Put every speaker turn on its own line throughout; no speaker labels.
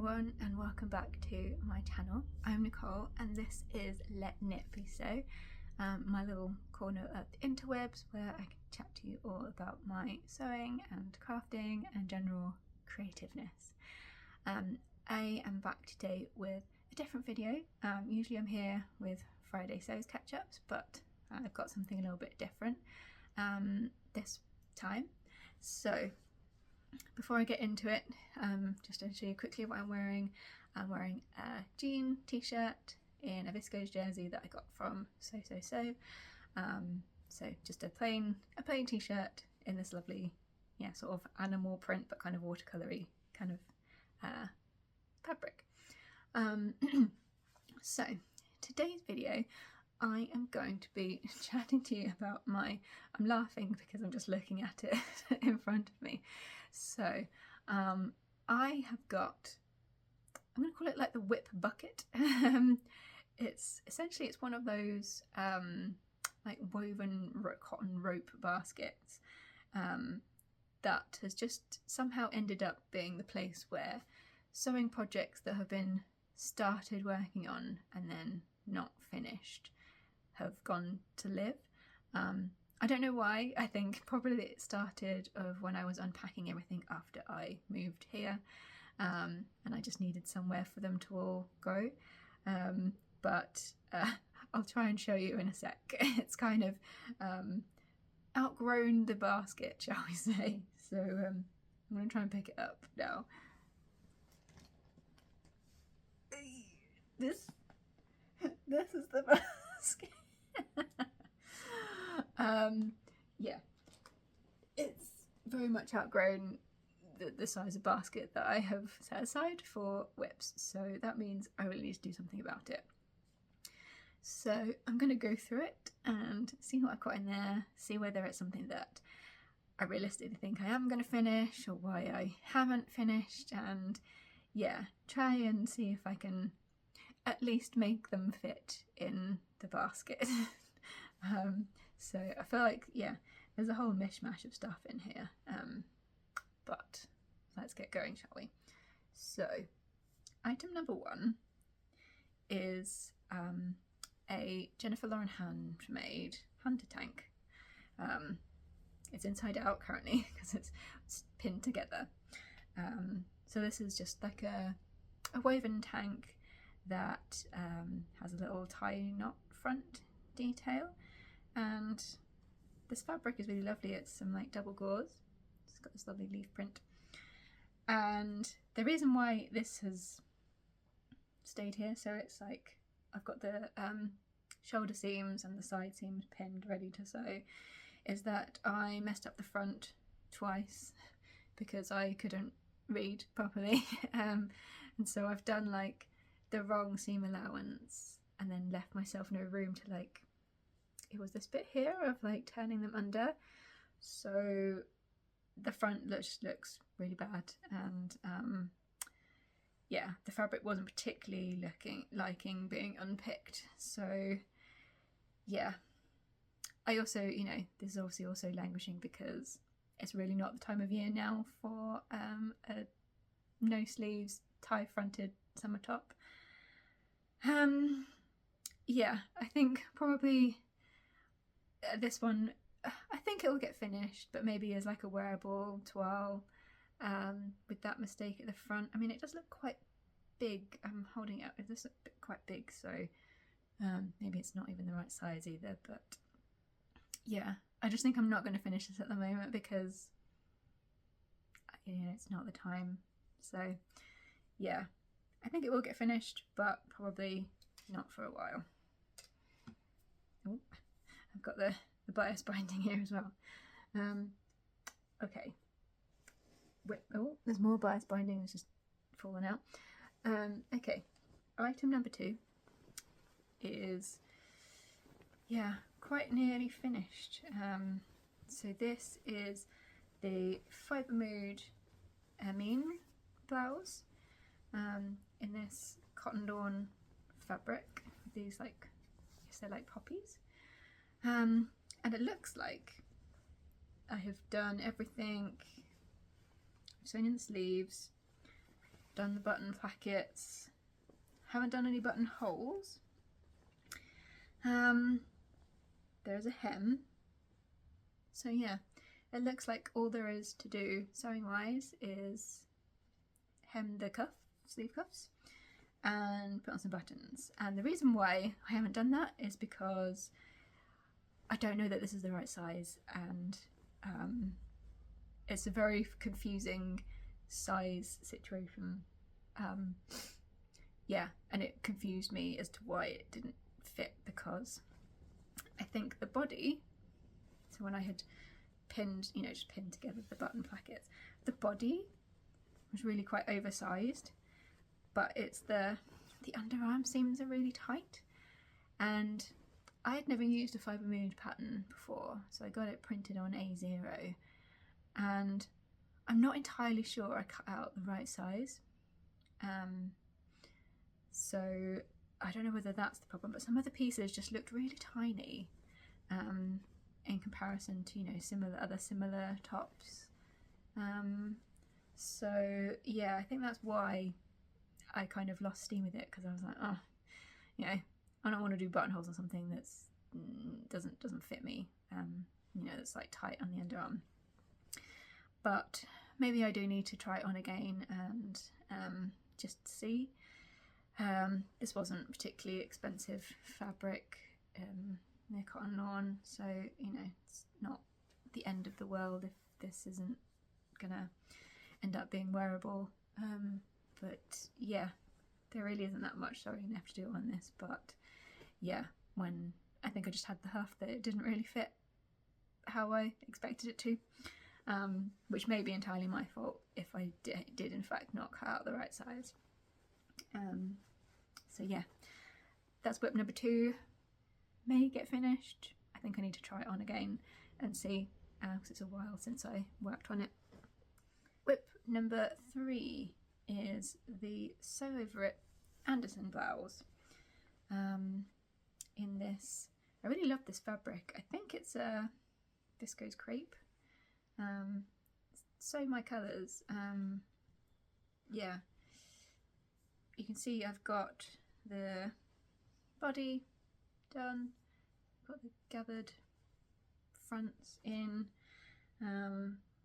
everyone and welcome back to my channel. I'm Nicole and this is Let Knit Be Sew, my little corner of the interwebs where I can chat to you all about my sewing and crafting and general creativeness. I am back today with a different video. Usually I'm here with Friday Sews catch-ups, but I've got something a little bit different this time. So before I get into it, just to show you quickly what I'm wearing a jean t-shirt in a viscose jersey that I got from Sew. So just a plain t-shirt in this lovely, sort of animal print but kind of watercolory kind of fabric. So today's video I am going to be chatting to you about I'm laughing because I'm just looking at it in front of me. So I have got, I'm going to call it like the WIP bucket. It's one of those like woven cotton rope baskets that has just somehow ended up being the place where sewing projects that have been started working on and then not finished have gone to live. I don't know why. I think probably it started of when I was unpacking everything after I moved here, and I just needed somewhere for them to all go. But I'll try and show you in a sec. It's kind of outgrown the basket, shall we say. So I'm going to try and pick it up now. This is the basket. Yeah, it's very much outgrown the size of basket that I have set aside for WIPs, so that means I really need to do something about it. So I'm going to go through it and see what I've got in there, see whether it's something that I realistically think I am going to finish or why I haven't finished, and try and see if I can at least make them fit in the basket. So I feel like, there's a whole mishmash of stuff in here, but let's get going, shall we? So item number one is a Jennifer Lauren handmade hunter tank. It's inside out currently because it's pinned together. So this is just like a woven tank that has a little tie knot front detail, and this fabric is really lovely. It's some like double gauze. It's got this lovely leaf print, and the reason why this has stayed here, so it's like I've got the shoulder seams and the side seams pinned ready to sew, is that I messed up the front twice because I couldn't read properly, and so I've done like the wrong seam allowance and then left myself no room to like, it was this bit here of like turning them under, so the front just looks really bad, and the fabric wasn't particularly liking being unpicked. So I also, this is obviously also languishing because it's really not the time of year now for a no sleeves tie fronted summer top. I think probably this one, I think it will get finished, but maybe as like a wearable toile with that mistake at the front. I mean, it does look quite big. I'm holding it up. It does look quite big, so maybe it's not even the right size either. But I just think I'm not going to finish this at the moment because it's not the time. So I think it will get finished, but probably not for a while. Oh, I've got the bias binding here as well. Okay. Oh, there's more bias binding. It's just fallen out. Okay. Item number two is quite nearly finished. So this is the Fibre Mood Ermine blouse in this cotton lawn fabric with these like, I guess they're like poppies, and it looks like I have done everything. I've sewn in the sleeves, done the button plackets, haven't done any buttonholes. There's a hem, so yeah, it looks like all there is to do sewing wise is hem the sleeve cuffs and put on some buttons. And the reason why I haven't done that is because I don't know that this is the right size, and it's a very confusing size situation. Yeah, and it confused me as to why it didn't fit, because I think the body, so when I had pinned, you know, just pinned together the button plackets, the body was really quite oversized, but it's the underarm seams are really tight, and I had never used a fibre moved pattern before, so I got it printed on A0, and I'm not entirely sure I cut out the right size. So I don't know whether that's the problem, but some of the pieces just looked really tiny in comparison to, you know, other similar tops. So yeah, I think that's why I kind of lost steam with it, because I was like, oh, you know, I don't want to do buttonholes on something that's doesn't fit me, you know, that's like tight on the underarm. But maybe I do need to try it on again and just see. This wasn't particularly expensive fabric, near cotton lawn, so you know, it's not the end of the world if this isn't gonna end up being wearable. But yeah, there really isn't that much sewing left to do on this. But yeah, when I think I just had the huff that it didn't really fit how I expected it to, which may be entirely my fault if I did in fact not cut out the right size. So yeah, that's WIP number 2. May get finished. I think I need to try it on again and see, because it's a while since I worked on it. WIP number 3 is the Sew Over It Anderson blouse. In this, I really love this fabric. I think it's a viscose crepe. So my colours. Yeah, you can see I've got the body done, got the gathered fronts in,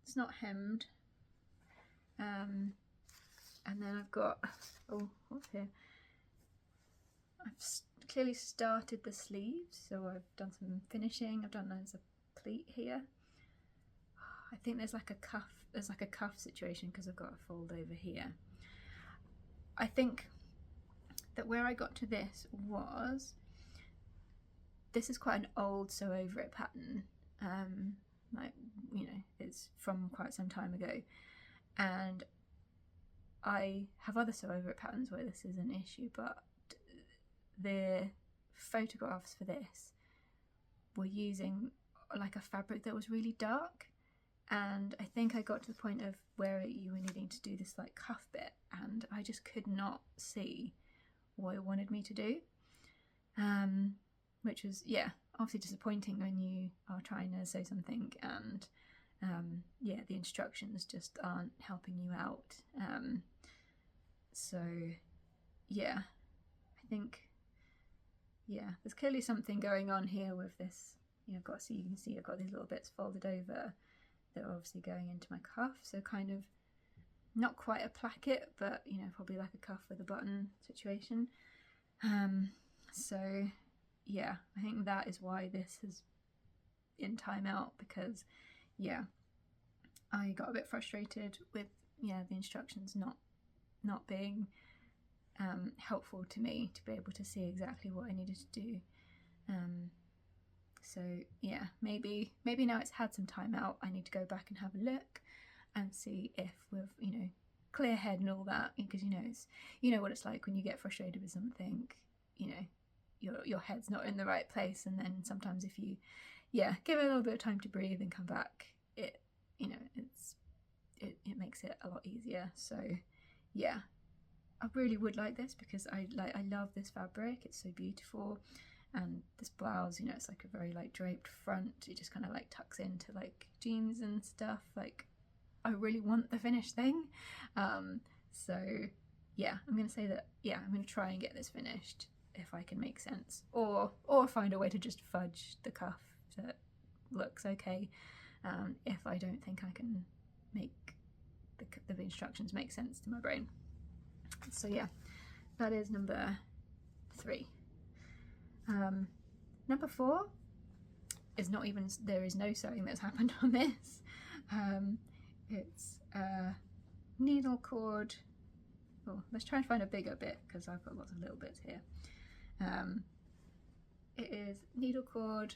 it's not hemmed, and then I've got, oh, what's here, I've clearly started the sleeves, so I've done some finishing. I've done there's a pleat here. I think there's like a cuff situation because I've got a fold over here. I think that where I got to this is quite an old Sew Over It pattern, like, you know, it's from quite some time ago, and I have other Sew Over It patterns where this is an issue, but the photographs for this were using like a fabric that was really dark, and I think I got to the point of where you were needing to do this like cuff bit, and I just could not see what it wanted me to do, which was, yeah, obviously disappointing when you are trying to sew something and yeah, the instructions just aren't helping you out. So yeah, I think, yeah, there's clearly something going on here with this. You know, you can see I've got these little bits folded over that are obviously going into my cuff, so kind of not quite a placket, but you know, probably like a cuff with a button situation. So yeah, I think that is why this is in timeout, because yeah, I got a bit frustrated with, yeah, the instructions not being helpful to me to be able to see exactly what I needed to do. So yeah, maybe now it's had some time out, I need to go back and have a look and see if with, you know, clear head and all that, because you know, you know what it's like when you get frustrated with something, you know, your head's not in the right place, and then sometimes if you, yeah, give it a little bit of time to breathe and come back, it, you know, it makes it a lot easier. So yeah, I really would like this because I love this fabric, it's so beautiful, and this blouse, you know, it's like a very like draped front, it just kind of like tucks into like jeans and stuff. Like, I really want the finished thing. So yeah, I'm going to say that, yeah, I'm going to try and get this finished if I can make sense, or find a way to just fudge the cuff so it looks okay, if I don't think I can make the instructions make sense to my brain. So yeah, that is number 3. Number 4 is not even, there is no sewing that's happened on this. It's needle cord. Oh, let's try and find a bigger bit because I've got lots of little bits here. It is needle cord.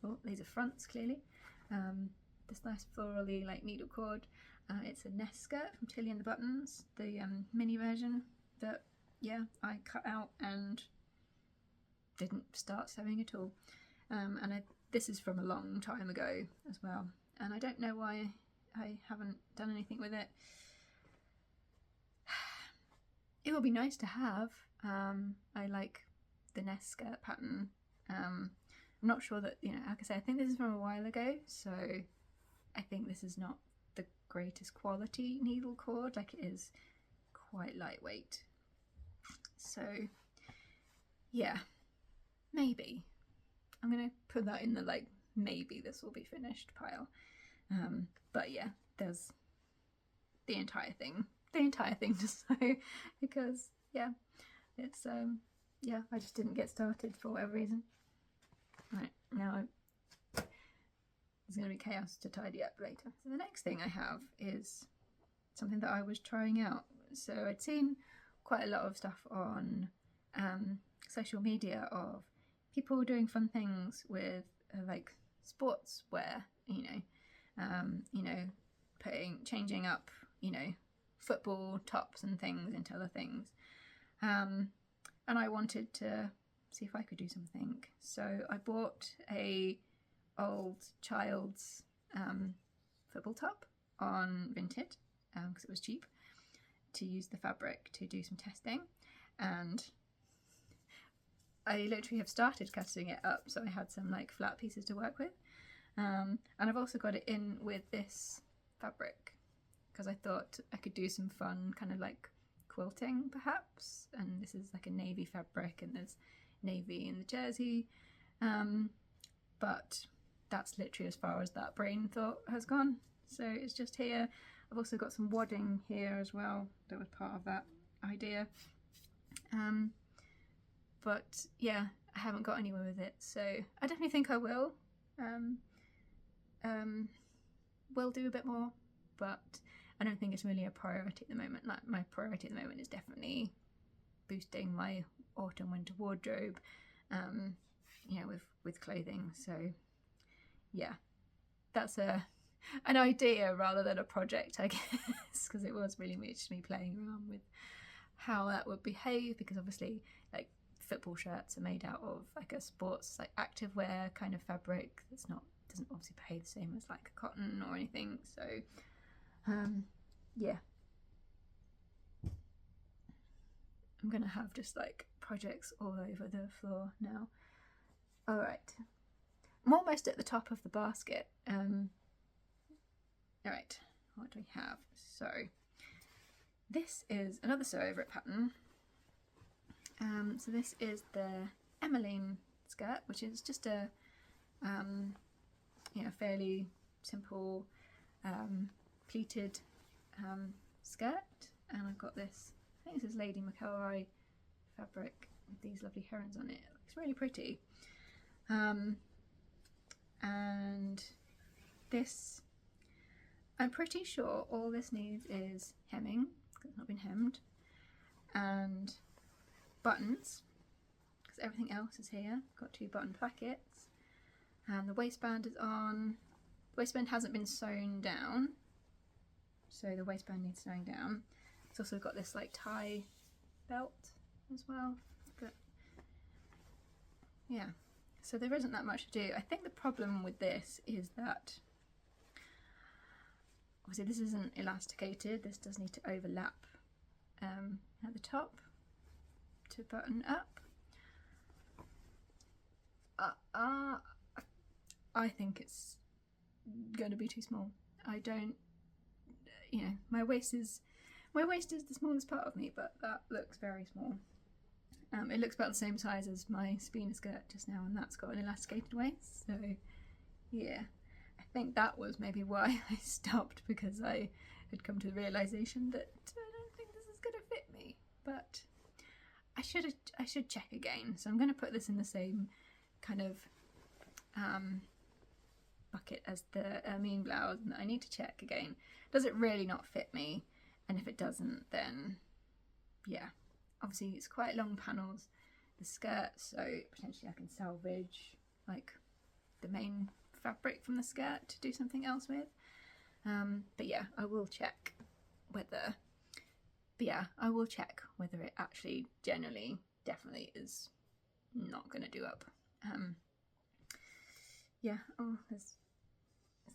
Oh, these are fronts clearly. This nice florally like needle cord. It's a nest skirt from Tilly and the Buttons, the mini version that, yeah, I cut out and didn't start sewing at all. And this is from a long time ago as well, and I don't know why I haven't done anything with it. It would be nice to have. I like the nest skirt pattern. I'm not sure that, you know, like I say, I think this is from a while ago, so I think this is not the greatest quality needle cord. Like, it is quite lightweight. So yeah, maybe I'm gonna put that in the like maybe this will be finished pile. But yeah, there's the entire thing to sew, because yeah, it's yeah, I just didn't get started for whatever reason. Right, now there's going to be chaos to tidy up later. So the next thing I have is something that I was trying out. So I'd seen quite a lot of stuff on social media of people doing fun things with like sports wear, you know, changing up, you know, football tops and things into other things. And I wanted to see if I could do something. So I bought a old child's football top on Vinted, because it was cheap, to use the fabric to do some testing. And I literally have started cutting it up, so I had some like flat pieces to work with. And I've also got it in with this fabric because I thought I could do some fun kind of like quilting perhaps. And this is like a navy fabric, and there's navy in the jersey, but that's literally as far as that brain thought has gone. So it's just here. I've also got some wadding here as well that was part of that idea, but yeah, I haven't got anywhere with it, so I definitely think I will do a bit more, but I don't think it's really a priority at the moment. Like, my priority at the moment is definitely boosting my autumn winter wardrobe, you know, with clothing. So yeah, that's an idea rather than a project, I guess, because it was really just me playing around with how that would behave, because obviously like football shirts are made out of like a sports like active wear kind of fabric that's doesn't obviously behave the same as like cotton or anything. So yeah, I'm gonna have just like projects all over the floor now. All right, I'm almost at the top of the basket. All right, what do we have? So this is another sew over it pattern. So this is the Emmeline skirt, which is just a you know, fairly simple pleated skirt, and I've got this, I think this is Lady McElroy fabric with these lovely herons on it. It looks really pretty. And this, I'm pretty sure all this needs is hemming, because it's not been hemmed, and buttons, because everything else is here. Got 2 button plackets, and the waistband is on. The waistband hasn't been sewn down, so the waistband needs sewing down. It's also got this like tie belt as well, but yeah, so there isn't that much to do. I think the problem with this is that obviously this isn't elasticated. This does need to overlap at the top to button up. I think it's going to be too small. I don't, you know, my waist is My waist is the smallest part of me, but that looks very small. It looks about the same size as my spina skirt just now, and that's got an elasticated waist, so yeah. I think that was maybe why I stopped, because I had come to the realisation that I don't think this is going to fit me, but I should check again. So I'm going to put this in the same kind of bucket as the ermine blouse, and I need to check again. Does it really not fit me? And if it doesn't, then yeah. Obviously it's quite long panels, the skirt, so potentially I can salvage like the main fabric from the skirt to do something else with. But yeah, I will check whether it actually generally definitely is not going to do up. Yeah, oh, is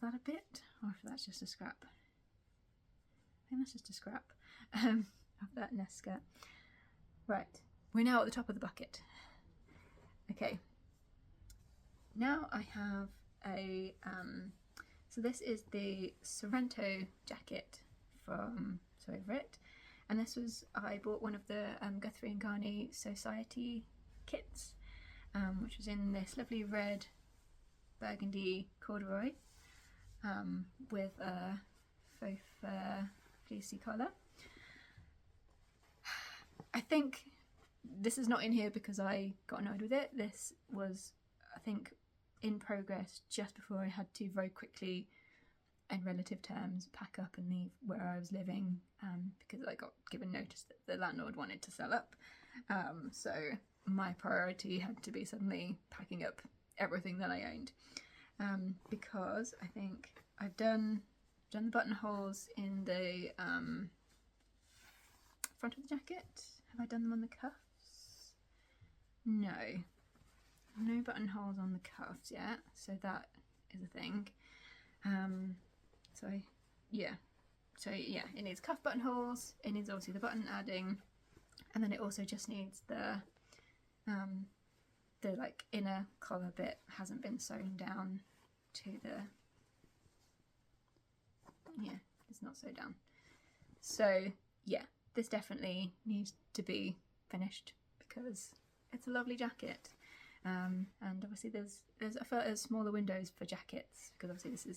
that a bit? Or if that's just a scrap? I think that's just a scrap of that nest skirt. Right, we're now at the top of the bucket. Okay, now I have a, so this is the Sorrento jacket from Sew Over It, and this was, I bought one of the Guthrie and Garney Society kits, which was in this lovely red burgundy corduroy with a faux fur fleecy collar. I think this is not in here because I got annoyed with it. This was, I think, in progress just before I had to very quickly, in relative terms, pack up and leave where I was living, because I got given notice that the landlord wanted to sell up. So my priority had to be suddenly packing up everything that I owned, because I think I've done the buttonholes in the front of the jacket. Have I done them on the cuffs? No. No buttonholes on the cuffs yet, so that is a thing. So yeah, it needs cuff buttonholes, it needs obviously the button adding, and then it also just needs the like inner collar bit hasn't been sewn down to the, yeah, it's not sewed down. So yeah, this definitely needs to be finished because it's a lovely jacket. And obviously there's smaller windows for jackets, because obviously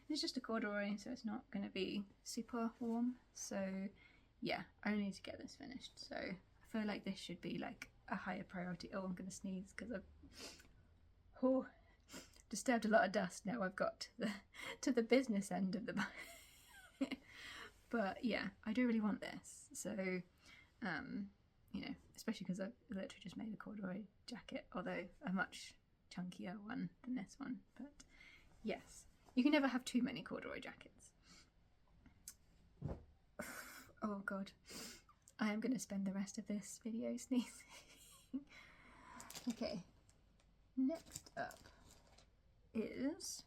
it's just a corduroy, so it's not going to be super warm. So yeah, I only need to get this finished. So I feel like this should be like a higher priority. Oh, I'm going to sneeze because I've disturbed a lot of dust. Now I've got to the business end of the but yeah, I do really want this. So you know, especially because I've literally just made a corduroy jacket, although a much chunkier one than this one. But yes, you can never have too many corduroy jackets. Oh god, I am going to spend the rest of this video sneezing. Okay, next up is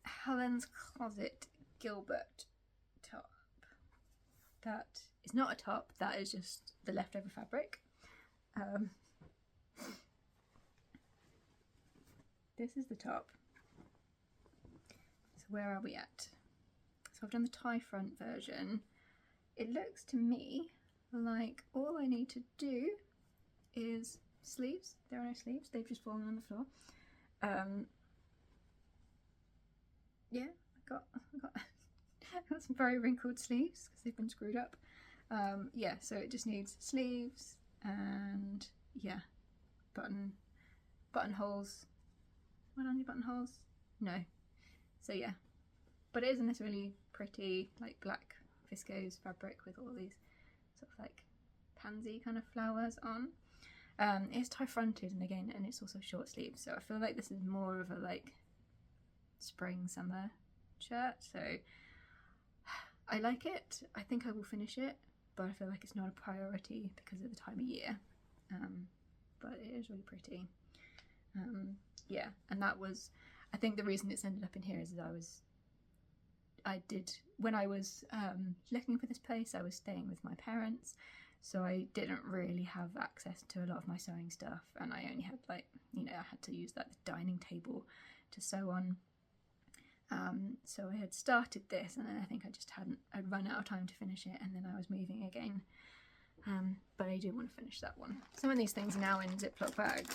Helen's Closet Gilbert top. That is not a top, that is just the leftover fabric. This is the top. So where are we at? So I've done the tie front version. It looks to me like all I need to do is sleeves. There are no sleeves, they've just fallen on the floor. Yeah, I got some very wrinkled sleeves because they've been screwed up. Yeah, so it just needs sleeves and yeah, buttonholes. What are the buttonholes? No. So yeah, but it is in this really pretty like black viscose fabric with all these sort of like pansy kind of flowers on. It's tie fronted, and again, and it's also short sleeves, so I feel like this is more of a like spring summer shirt. So I like it. I think I will finish it, but I feel like it's not a priority because of the time of year. But it is really pretty. Yeah, and that was, I think the reason it's ended up in here is when I was looking for this place, I was staying with my parents, so I didn't really have access to a lot of my sewing stuff, and I only had like, you know, I had to use like the dining table to sew on. So I had started this, and then I think I'd run out of time to finish it, and then I was moving again. But I do want to finish that one. Some of these things are now in Ziploc bags.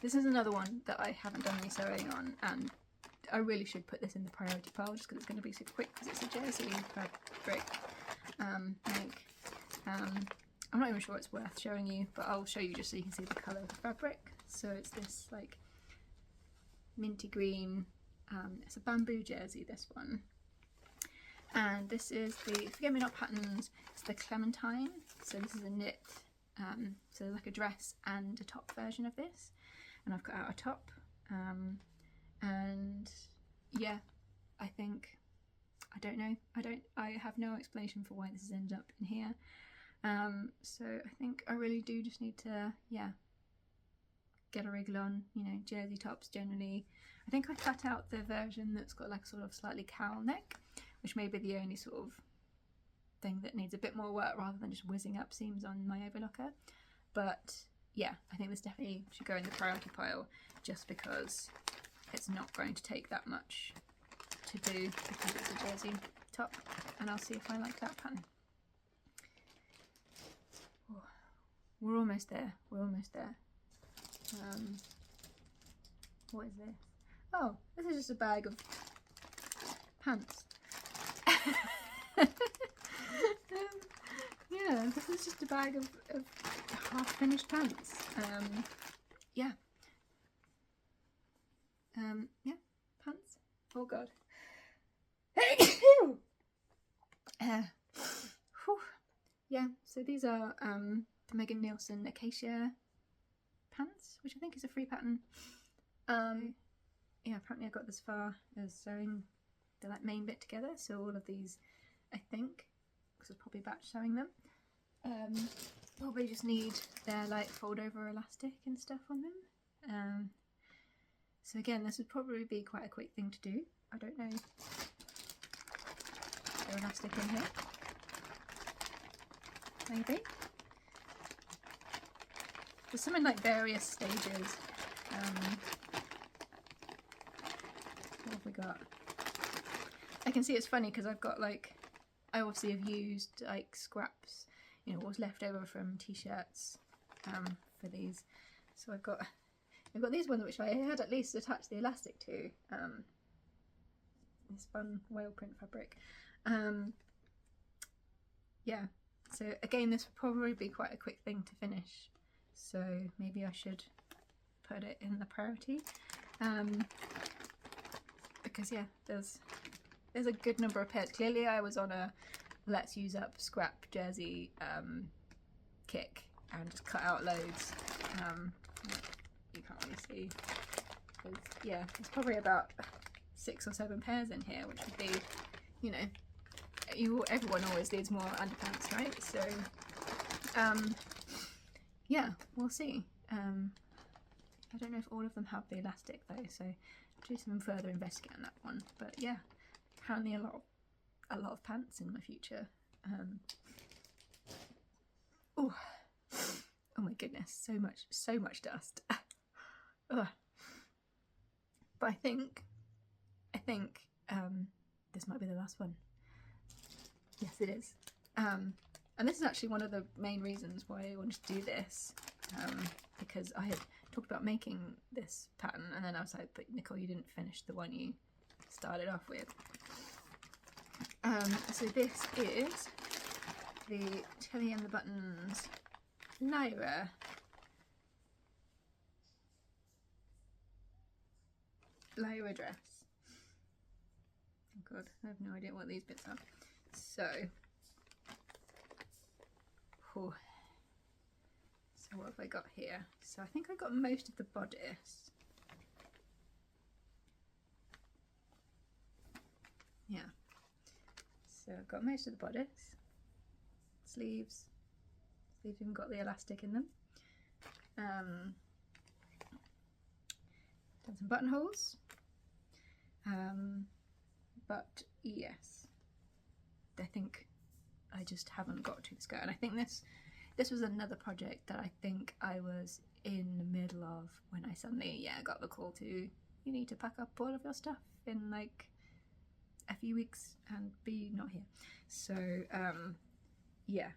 This is another one that I haven't done any sewing on, and I really should put this in the priority pile just because it's going to be super quick because it's a jersey fabric make. I'm not even sure it's worth showing you, but I'll show you just so you can see the colour of the fabric. So it's this like minty green, it's a bamboo jersey, this one. And this is the Forget Me Not patterns, it's the Clementine. So this is a knit, so like a dress and a top version of this. And I've cut out a top. And yeah, I think, I don't know, I have no explanation for why this has ended up in here. So I think I really do just need to, yeah, get a wriggle on, you know, jersey tops generally. I think I cut out the version that's got like a sort of slightly cowl neck, which may be the only sort of thing that needs a bit more work rather than just whizzing up seams on my overlocker. But yeah, I think this definitely should go in the priority pile just because it's not going to take that much to do because it's a jersey top, and I'll see if I like that pattern. Oh, we're almost there, we're almost there. What is this? Oh, this is just a bag of pants. Yeah, this is just a bag of half-finished pants. Yeah. Yeah, pants. Oh god. Yeah, so these are the Megan Nielsen Acacia pants, which I think is a free pattern. Yeah, apparently I got this far as sewing the like main bit together, so all of these, I think, because I was probably batch sewing them, probably just need their like fold over elastic and stuff on them. So again, this would probably be quite a quick thing to do. I don't know. Is there elastic in here? Maybe. There's some in like various stages. What have we got? I can see it's funny because I've got like, I obviously have used like scraps, you know, what's left over from t-shirts for these. So I've got these ones which I had at least attached the elastic to. This fun whale print fabric. Yeah, so again, this would probably be quite a quick thing to finish. So maybe I should put it in the priority. Because yeah, there's a good number of pairs. Clearly I was on a let's use up scrap jersey kick and just cut out loads. You can't really see. Yeah, there's probably about 6 or 7 pairs in here, which would be, you know, everyone always needs more underpants, right? So yeah, we'll see. I don't know if all of them have the elastic though, so I'll do some further investigating on that one. But yeah, apparently a lot of pants in my future. Oh my goodness, so much dust. Ugh. But I think this might be the last one. Yes, it is. And this is actually one of the main reasons why I wanted to do this, because I had talked about making this pattern, and then I was like, but Nicole, you didn't finish the one you started off with. So this is the Tilly and the Buttons Lyra dress. Oh god, I have no idea what these bits are. So what have I got here? So I think I got most of the bodice. Yeah. So I've got most of the bodice. Sleeves. Sleeves even got the elastic in them. Done some buttonholes. But yes, I think I just haven't got to the skirt, and I think this was another project that I think I was in the middle of when I suddenly got the call to, you need to pack up all of your stuff in like a few weeks and B, not here. So yeah,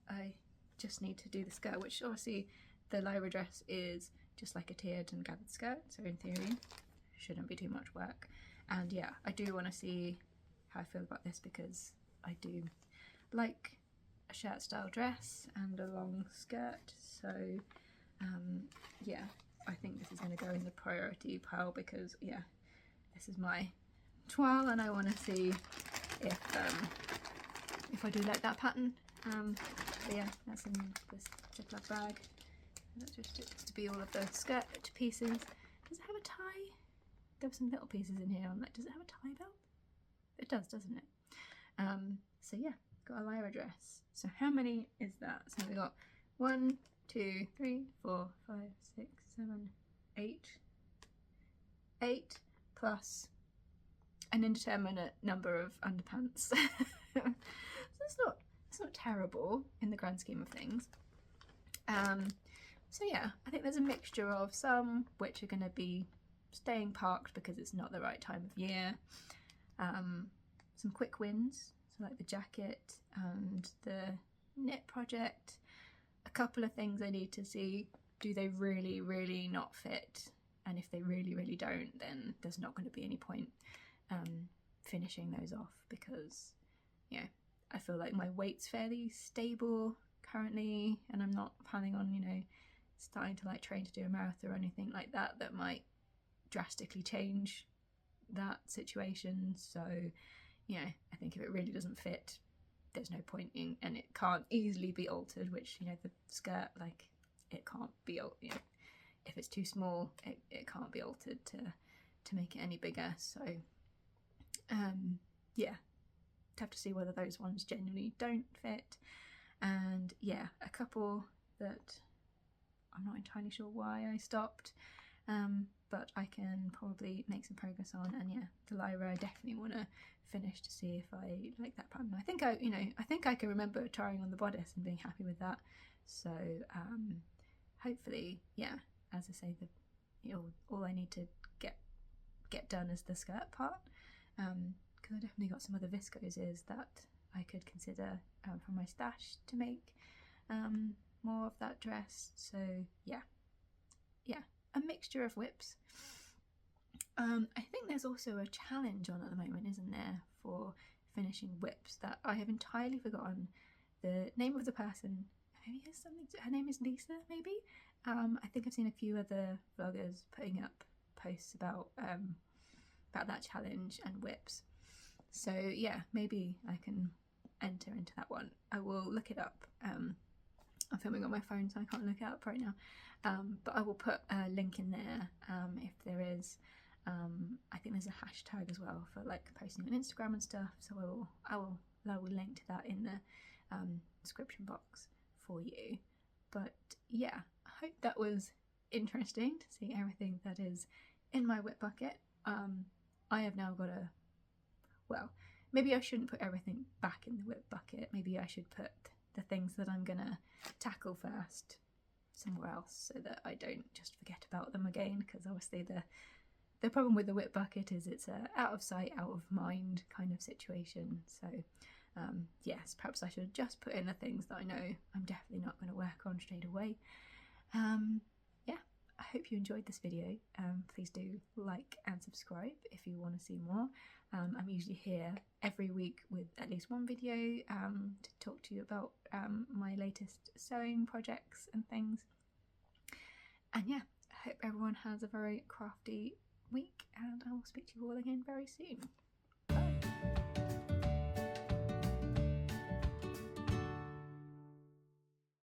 I just need to do the skirt, which obviously the Lyra dress is just like a tiered and gathered skirt, so in theory shouldn't be too much work. And yeah, I do want to see how I feel about this, because I do like a shirt style dress and a long skirt. So yeah, I think this is going to go in the priority pile, because yeah, this is my toile and I want to see if I do like that pattern. But yeah, that's in this Ziploc bag. That's just it to be all of the skirt pieces. Does it have a tie? There were some little pieces in here. I'm like, does it have a tie belt? It does, doesn't it? So yeah, got a Lyra dress. So how many is that? So we got 1, 2, 3, 4, 5, 6, 7, 8. 8 plus an indeterminate number of underpants. So it's not terrible in the grand scheme of things. So yeah, I think there's a mixture of some which are going to be staying parked because it's not the right time of year. Some quick wins, so like the jacket and the knit project. A couple of things I need to see, do they really, really not fit? And if they really, really don't, then there's not going to be any point finishing those off, because yeah, I feel like my weight's fairly stable currently, and I'm not planning on, you know, starting to like train to do a marathon or anything like that that might drastically change that situation. So yeah, I think if it really doesn't fit, there's no point in, and it can't easily be altered, which, you know, the skirt, like, it can't be, you know, if it's too small, it can't be altered to make it any bigger. So yeah, have to see whether those ones genuinely don't fit. And yeah, a couple that I'm not entirely sure why I stopped, but I can probably make some progress on. And yeah, the Lyra I definitely want to finish to see if I like that pattern. I think I can remember trying on the bodice and being happy with that. So hopefully, yeah, as I say, all I need to get done is the skirt part, because I definitely got some other viscoses that I could consider from my stash to make more of that dress. So yeah, a mixture of WIPs. I think there's also a challenge on at the moment, isn't there, for finishing WIPs that I have entirely forgotten the name of the person. Maybe it's something. Her name is Lisa, maybe. I think I've seen a few other vloggers putting up posts about that challenge and WIPs. So yeah, maybe I can enter into that one. I will look it up. I'm filming on my phone, so I can't look it up right now. But I will put a link in there if there is. I think there's a hashtag as well for like posting on Instagram and stuff. So I will link to that in the description box for you. But yeah, I hope that was interesting to see everything that is in my WIP bucket. I have now got well, maybe I shouldn't put everything back in the WIP bucket. Maybe I should put the things that I'm gonna tackle first somewhere else, so that I don't just forget about them again, because obviously the problem with the WIP bucket is it's a out of sight, out of mind kind of situation. So yes, perhaps I should just put in the things that I know I'm definitely not going to work on straight away. Yeah, I hope you enjoyed this video. Please do like and subscribe if you want to see more. I'm usually here every week with at least one video to talk to you about my latest sewing projects and things. And yeah, I hope everyone has a very crafty week, and I will speak to you all again very soon.